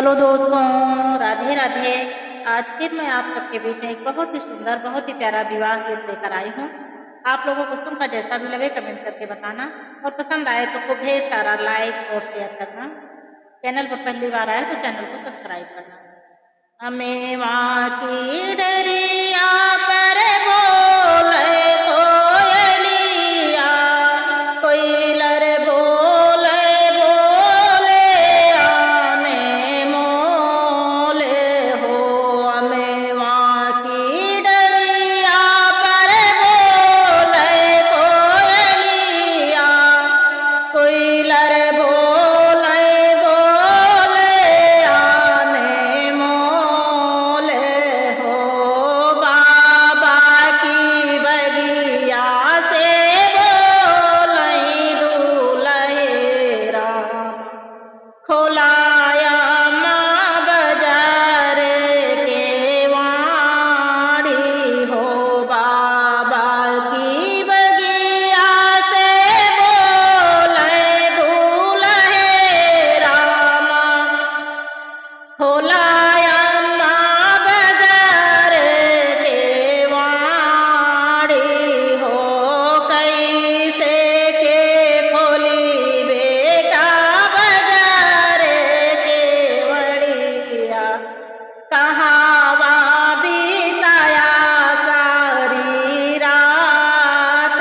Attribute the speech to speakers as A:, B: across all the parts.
A: Hello दोस्तों, राधे राधे। आज फिर मैं आप सबके बीच में एक बहुत ही सुंदर, बहुत ही प्यारा विवाह गीत लेकर आई हूँ। आप लोगों को सुनकर जैसा भी लगे कमेंट करके बताना और पसंद आए तो खूब ढेर सारा लाइक और शेयर करना। चैनल पर पहली बार आए तो चैनल को सब्सक्राइब करना। हमें माँ की डरिया पर बोले कोयलिया, कोयलर बोले बोले आने मोले हो। हमें माँ की डरिया पर बोले कोयलिया, कोयलर बोले बोले आने मोले हो। बाबा की बगिया से बोले दूल्हे राम, खोलाया माँ बाजार के वाणी हो। बाबा की बगिया से बोले दूल्हे रामा, खोलाया माँ बाजार के वाणी हो। कैसे के खोली बेटा बाजार के वड़िया, कहावा बिताया सारी रात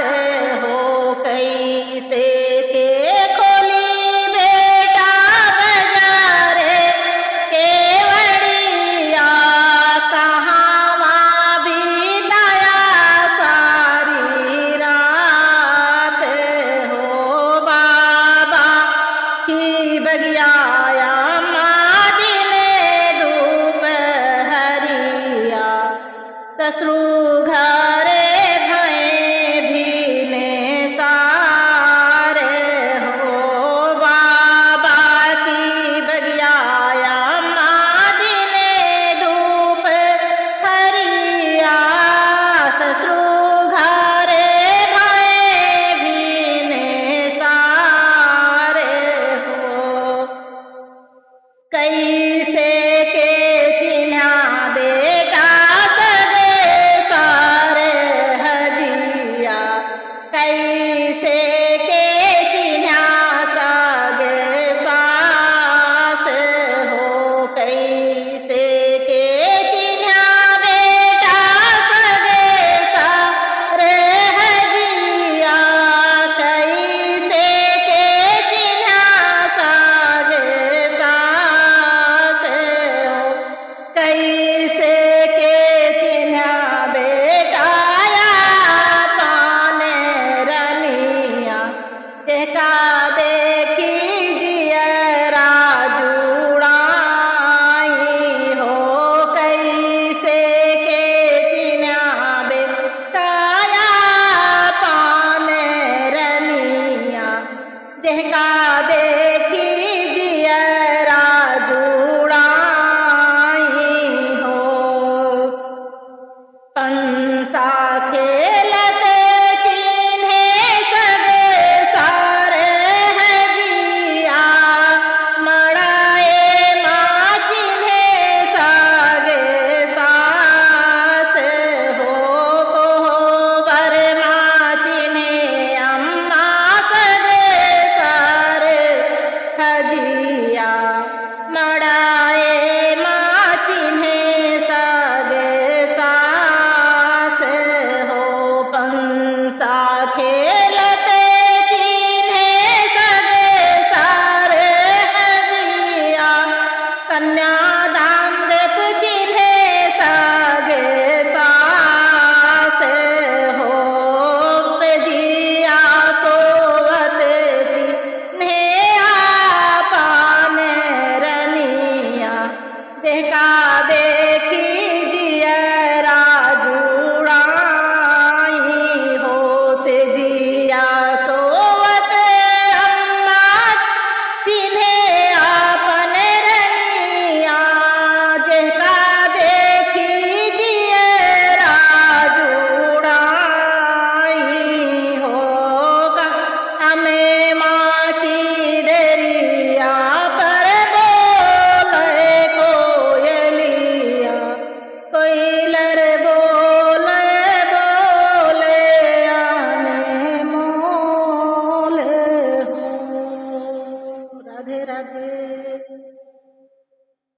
A: हो। कैसे के खोली बेटा बाजार के वड़िया, कहावा बिताया सारी रात हो। बाबा की बगिया ससुर घरे भय भीने सारे हो। बाबा की बगिया दिने धूप हरिया, ससुर घरे भय भीने सारे हो। कैसे के चिन्हा बेटा कैसे के चिन्हा सागे सास हो। कैसे के चिन्हा बेटा सगे सारे हजिया, कैसे के चिन्हा सागे सास हो। कैसे के चिन्हा बेटा देखा देखी जियरा जुड़ाई हो। कैसे के चिन्हा बेटाया पाने रनिया, देखा देखी जियरा जुड़ाई हो। पंसा खेलते मड़ाए माँ चिन्हे सगे सास हो। पंसा खेलते चिन्हे सगे सारे हजिया, कन्यादान देत चिन्हे सगे सास हो। जिया सोवत चिन्हे देखा देखी जियरा जुड़ाई हो। से जिया सोवत अम्मा चिन्हे आपन रनिया, जेका देखी जियरा जुड़ाई होगा। हमें माँ की डरिया पर बोले कोयलर बोले बोले आने मोले हो। राधे राधे।